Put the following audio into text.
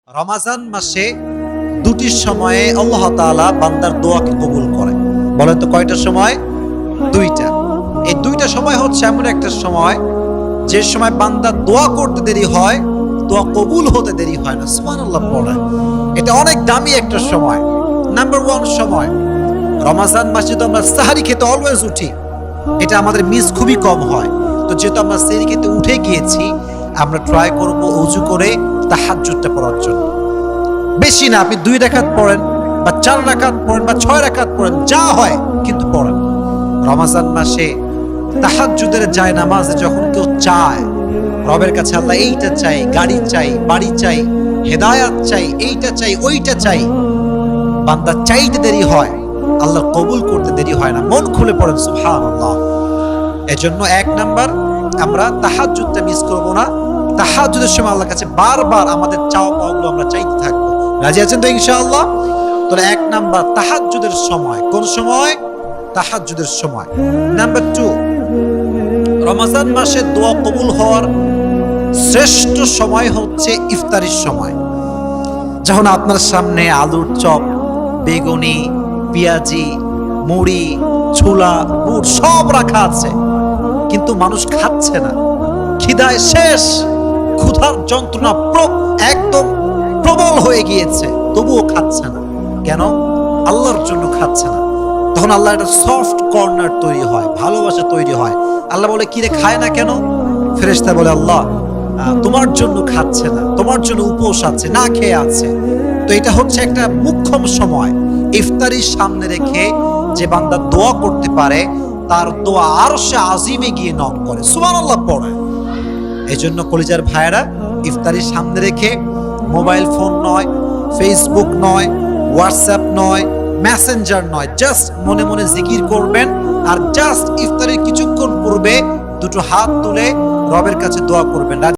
রমাজান মাসে দুটি সময়ে আল্লাহ তাআলা বান্দার দোয়াকে কবুল করে। বলেন তো কয়টা সময়? দুইটা। এই দুইটা সময় হচ্ছে এমন একটা সময় যে সময় বান্দার দোয়া করতে দেরি হয়, দোয়া কবুল হতে দেরি হয় না। সুবহানাল্লাহ পড়ে। এটা অনেক দামি একটা সময়। নাম্বার 1 সময় রমাজান মাসে তো আমরা সাহারি খেতে অলওয়েজ উঠি, এটা আমাদের মিস খুবই কম হয়। তো যেহেতু আমরা সাহারি খেতে উঠে গিয়েছি, আমরা ট্রাই করব ওযু করে তাহাজ্জুদটা পড়ার জন্য। বেশি না, আপনি 2 রাকাত পড়েন বা 4 রাকাত পড়েন বা 6 রাকাত পড়েন, যা হয় কিন্তু পড়েন। রমাজান মাসে তাহাজ্জুদের যায় নামাজে যখন কেউ চায় রবের কাছে, আল্লাহ এইটা চাই, গাড়ি চাই, বাড়ি চাই, হেদায়াত চাই, এইটা চাই, ওইটা চাই, বান্দা চাইতে দেরি হয়, আল্লাহ কবুল করতে দেরি হয় না। মন খুলে পড়েন সুবহানাল্লাহ। এজন্য 1 নাম্বার, আমরা তাহাজ্জুদটা মিস করব না। তাহাজ্জুদের সময় আল্লাহর কাছে বারবার আমাদের চাওয়া পাওয়াগুলো আমরা চাইতে থাকবো। রাজি আছেন তো ইনশাআল্লাহ? তাহলে 1 নাম্বার তাহাজ্জুদের সময়। কোন সময়? তাহাজ্জুদের সময়। নাম্বার 2, রমজান মাসে দোয়া কবুল হওয়ার শ্রেষ্ঠ সময় হচ্ছে ইফতারির সময়। যখন আপনার সামনে আলুর চপ, বেগুনি, পেঁয়াজি, মুড়ি, ছোলা, বুট সব রাখা আছে, কিন্তু মানুষ খাচ্ছে না, খিদায় শেষ, ক্ষুধার যন্ত্রণা একদম প্রবল হয়ে গিয়েছে, তবুও খাচ্ছে না। কেন? আল্লাহর জন্য খাচ্ছে না। তখন আল্লাহ একটা সফট কর্নার তৈরি হয়, ভালোবাসা তৈরি হয়। আল্লাহ বলে, কিরে খায় না কেন? ফেরেশতা বলে, আল্লাহ তোমার জন্য খাচ্ছে না, তোমার জন্য উপোস আছে, না খেয়ে আছে। তো এটা হচ্ছে একটা মুখ্যম সময়। ইফতারির সামনে রেখে যে বান্দা দোয়া করতে পারে, তার দোয়া আরশে আজিমে গিয়ে নক করে, সুবহানাল্লাহ পড়ে। এই জন্য কলিজার ভাইয়েরা, ইফতারির সামনে রেখে মোবাইল ফোন নয়, ফেসবুক নয়, হোয়াটসঅ্যাপ নয়, মেসেঞ্জার নয়, জাস্ট মনে মনে জিকির করবেন। আর জাস্ট ইফতারের কিছুক্ষণ পূর্বে 2 হাত তুলে রবের কাছে দোয়া করবেন।